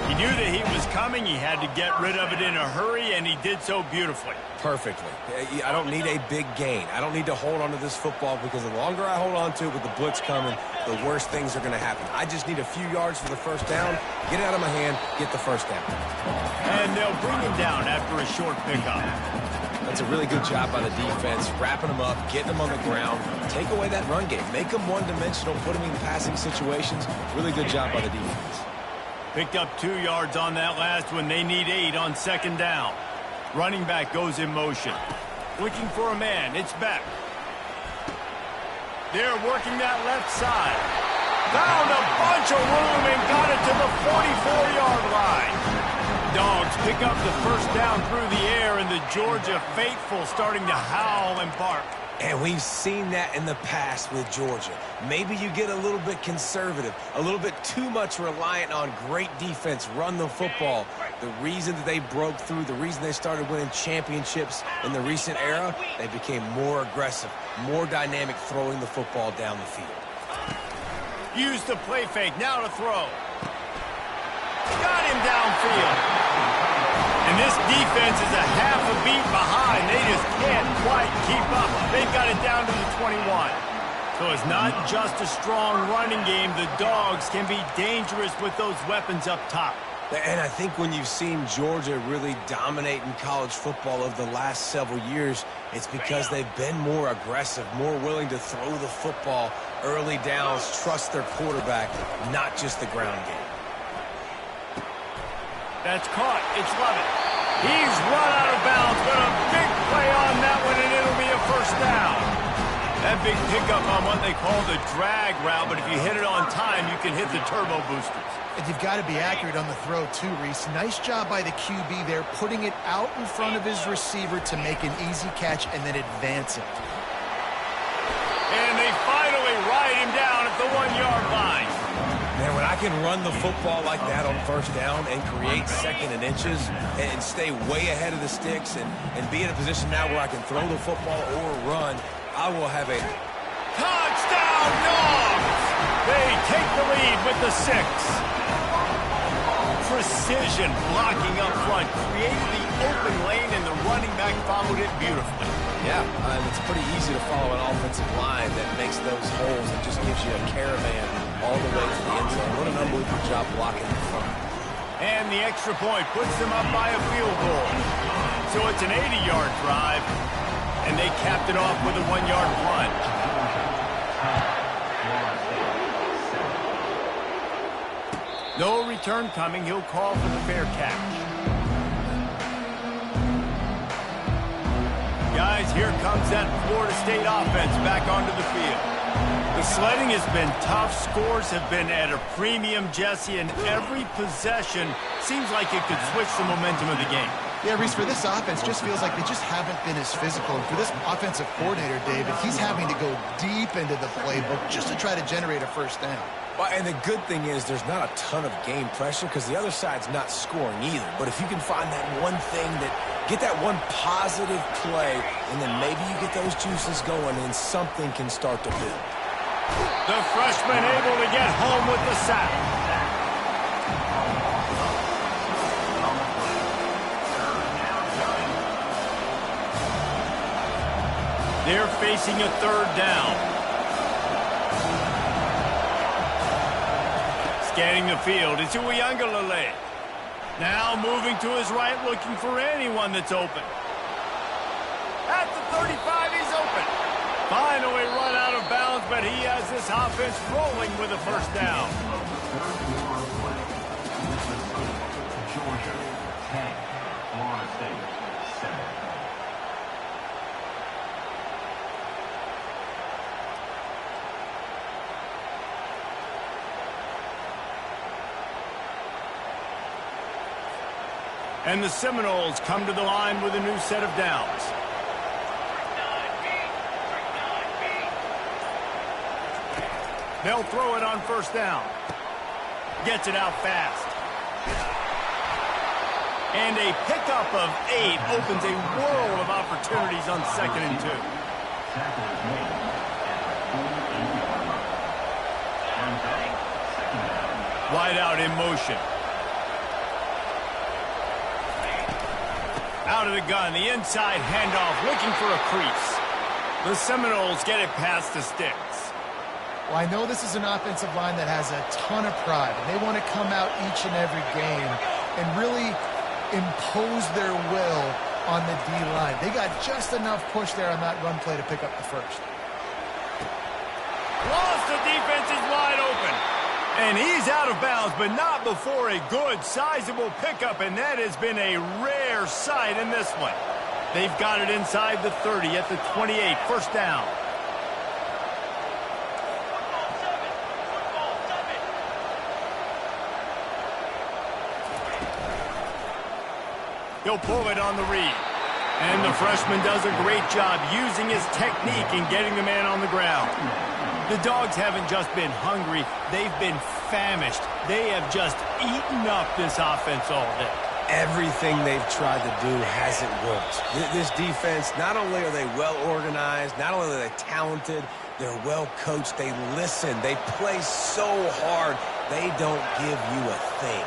He knew that he was coming. He had to get rid of it in a hurry, and he did so beautifully. Perfectly. I don't need a big gain. I don't need to hold on to this football because the longer I hold on to it with the blitz coming, the worse things are going to happen. I just need a few yards for the first down, get it out of my hand, get the first down. And they'll bring him down after a short pickup. That's a really good job by the defense, wrapping them up, getting them on the ground, take away that run game, make them one-dimensional, put them in passing situations. Really good job by the defense. Picked up 2 yards on that last one. They need 8 on second down. Running back goes in motion. Looking for a man. It's Beck. They're working that left side. Found a bunch of room and got it to the 44-yard line. Dogs pick up the first down through the air, and the Georgia faithful starting to howl and bark. And we've seen that in the past with Georgia. Maybe you get a little bit conservative, a little bit too much reliant on great defense, run the football. The reason that they broke through, the reason they started winning championships in the recent era, they became more aggressive, more dynamic throwing the football down the field. Use the play fake, now to throw. Got him downfield. And this defense is a half a beat behind. They just can't quite keep up. They've got it down to the 21. So it's not just a strong running game. The Dogs can be dangerous with those weapons up top. And I think when you've seen Georgia really dominate in college football over the last several years, it's because they've been more aggressive, more willing to throw the football early downs, trust their quarterback, not just the ground game. That's caught. It's Lovett. He's run out of bounds, but a big play on that one, and it'll be a first down. That big pickup on what they call the drag route, but if you hit it on time, you can hit the turbo boosters. And you've got to be accurate on the throw, too, Reese. Nice job by the QB there, putting it out in front of his receiver to make an easy catch and then advance it. And they finally ride him down at the 1-yard line. Man, when I can run the football like that on first down and create second and inches and stay way ahead of the sticks and be in a position now where I can throw the football or run, I will have a touchdown Dogs! They take the lead with the 6. Precision blocking up front created the open lane, and the running back followed it beautifully. Yeah, it's pretty easy to follow an offensive line that makes those holes and just gives you a caravan all the way to the end zone. What an unbelievable job blocking in front. And the extra point puts them up by a field goal. So it's an 80-yard drive, and they capped it off with a 1-yard plunge. No return coming. He'll call for the fair catch. Guys, here comes that Florida State offense back onto the field. The sledding has been tough. Scores have been at a premium, Jesse, and every possession seems like it could switch the momentum of the game. Yeah, Reese, for this offense, just feels like they just haven't been as physical. And for this offensive coordinator, David, he's having to go deep into the playbook just to try to generate a first down. Well, and the good thing is there's not a ton of game pressure because the other side's not scoring either. But if you can find that one thing get that one positive play, and then maybe you get those juices going and something can start to build. The freshman able to get home with the sack. They're facing a third down. Scanning the field, it's Uiagalelei. Now moving to his right, looking for anyone that's open. At the 35, he's open. Finally run out of bounds, but he has this offense rolling with a first down. Georgia 10, Florida State 7. And the Seminoles come to the line with a new set of downs. They'll throw it on first down. Gets it out fast. And a pickup of 8 opens a world of opportunities on 2nd and 2. Tackle is made at the 48-yard line. 1 down, 2nd down. Wide out in motion. Out of the gun, the inside handoff, looking for a crease. The Seminoles get it past the sticks. Well, I know this is an offensive line that has a ton of pride, and they want to come out each and every game and really impose their will on the D-line. They got just enough push there on that run play to pick up the first. Lost, the defense is wide open. And he's out of bounds, but not before a good, sizable pickup, and that has been a rare sight in this one. They've got it inside the 30 at the 28, first down. He'll pull it on the read. And the freshman does a great job using his technique and getting the man on the ground. The Dogs haven't just been hungry, they've been famished. They have just eaten up this offense all day. Everything they've tried to do hasn't worked. This defense, not only are they well organized, not only are they talented, they're well coached, they listen, they play so hard, they don't give you a thing.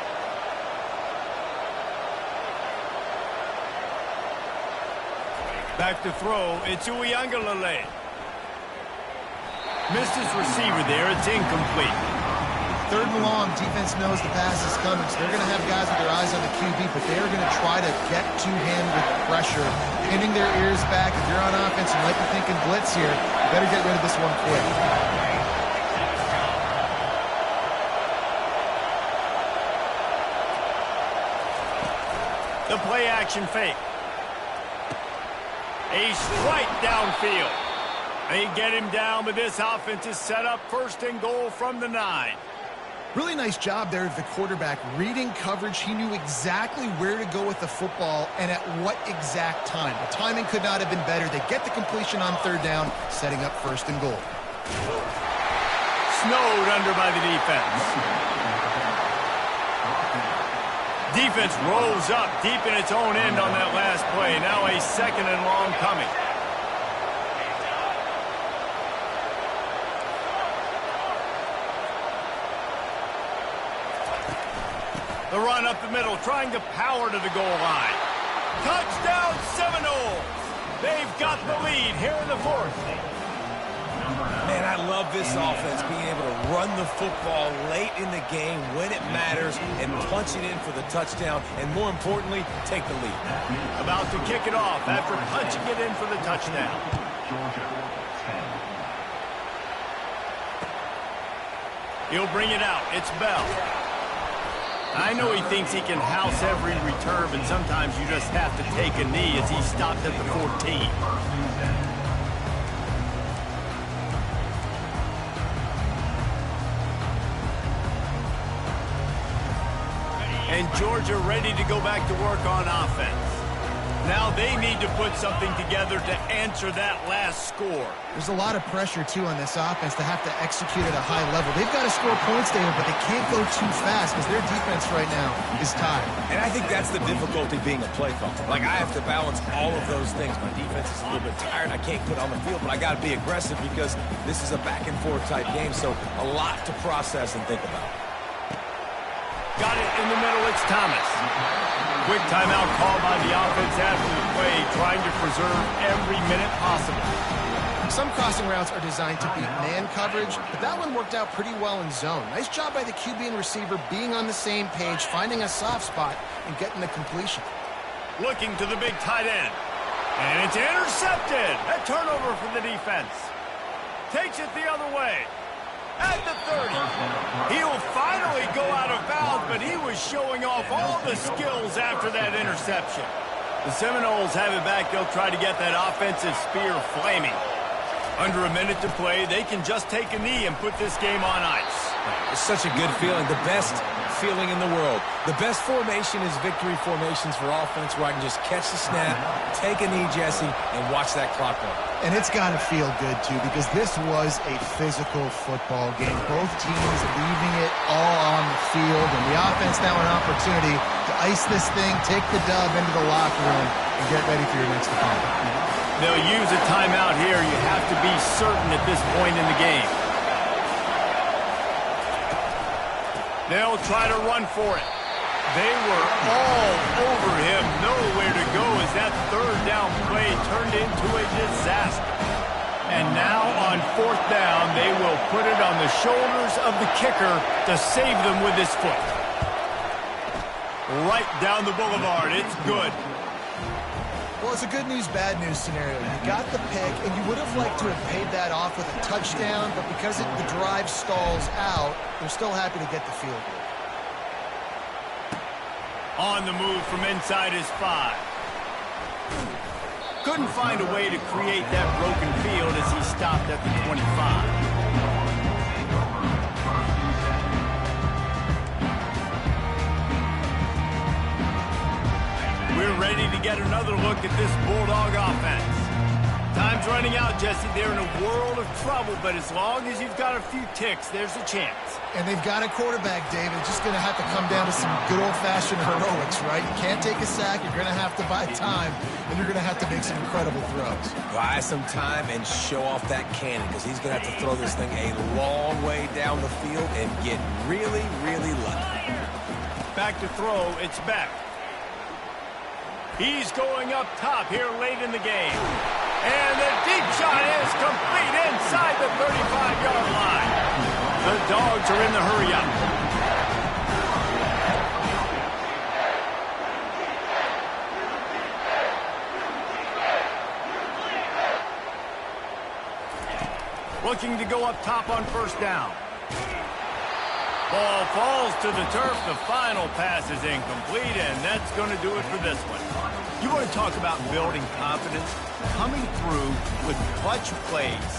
Back to throw, it's Ncaa. Missed his receiver there, it's incomplete. Third and long, defense knows the pass is coming, so they're going to have guys with their eyes on the QB, but they're going to try to get to him with pressure, pinning their ears back. If you're on offense and might be thinking blitz here, you better get rid of this one quick. The play action fake. A strike downfield. They get him down, but this offense is set up first and goal from the 9. Really nice job there of the quarterback. Reading coverage, he knew exactly where to go with the football and at what exact time. The timing could not have been better. They get the completion on third down, setting up first and goal. Snowed under by the defense. Defense rolls up deep in its own end on that last play. Now a second and long coming. The run up the middle, trying to power to the goal line. Touchdown Seminoles! They've got the lead here in the fourth. Man, I love this offense, being able to run the football late in the game when it matters and punch it in for the touchdown, and more importantly, take the lead. About to kick it off after punching it in for the touchdown. He'll bring it out. It's Bell. I know he thinks he can house every return, but sometimes you just have to take a knee as he stopped at the 14. And Georgia ready to go back to work on offense. Now they need to put something together to answer that last score. There's a lot of pressure, too, on this offense to have to execute at a high level. They've got to score points, David, but they can't go too fast because their defense right now is tired. And I think that's the difficulty being a play caller. Like, I have to balance all of those things. My defense is a little bit tired. I can't put on the field, but I got to be aggressive because this is a back-and-forth type game, so a lot to process and think about. Got it in the middle, it's Thomas. Quick timeout called by the offense after the play, trying to preserve every minute possible. Some crossing routes are designed to beat man coverage, but that one worked out pretty well in zone. Nice job by the QB and receiver being on the same page, finding a soft spot, and getting the completion. Looking to the big tight end. And it's intercepted. A turnover for the defense. Takes it the other way. At the 30. He'll finally go out of bounds, but he was showing off all the skills after that interception. The Seminoles have it back. They'll try to get that offensive spear flaming. Under a minute to play, they can just take a knee and put this game on ice. It's such a good feeling, the best feeling in the world. The best formation is victory formations for offense, where I can just catch the snap, take a knee, Jesse, and watch that clock run. And it's got to feel good, too, because this was a physical football game. Both teams leaving it all on the field, and the offense now an opportunity to ice this thing, take the dub into the locker room, and get ready for your next opponent. They'll use a timeout here. You have to be certain at this point in the game. They'll try to run for it. They were all over him. Nowhere to go as And now on fourth down, they will put it on the shoulders of the kicker to save them with his foot. Right down the boulevard. It's good. Well, it's a good news, bad news scenario. You got the pick, and you would have liked to have paid that off with a touchdown, but because the drive stalls out, they're still happy to get the field goal. On the move from inside his 5. Couldn't find a way to create that broken field as he stopped at the 25. We're ready to get another look at this Bulldog offense. Time's running out, Jesse. They're in a world of trouble, but as long as you've got a few ticks, there's a chance. And they've got a quarterback, David. Just going to have to come down to some good old-fashioned heroics, right? You can't take a sack. You're going to have to buy time, and you're going to have to make some incredible throws. Buy some time and show off that cannon, because he's going to have to throw this thing a long way down the field and get really, really lucky. Back to throw. It's back. He's going up top here late in the game. And the deep shot is complete inside the 35-yard line. The Dogs are in the hurry-up. Looking to go up top on first down. Ball falls to the turf. The final pass is incomplete, and that's going to do it for this one. You want to talk about building confidence? Coming through with clutch plays,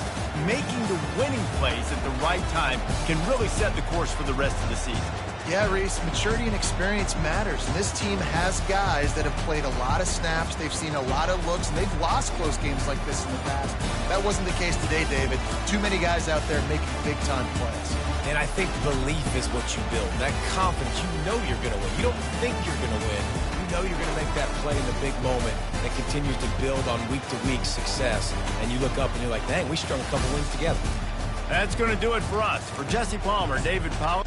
making the winning plays at the right time can really set the course for the rest of the season. Yeah, Reese, maturity and experience matters, and this team has guys that have played a lot of snaps, they've seen a lot of looks, and they've lost close games like this in the past. That wasn't the case today, David. Too many guys out there making big-time plays. And I think belief is what you build. That confidence, you know you're going to win. You don't think you're going to win. You know you're going to make that play in the big moment that continues to build on week-to-week success. And you look up and you're like, dang, we strung a couple wins together. That's going to do it for us. For Jesse Palmer, David Powell.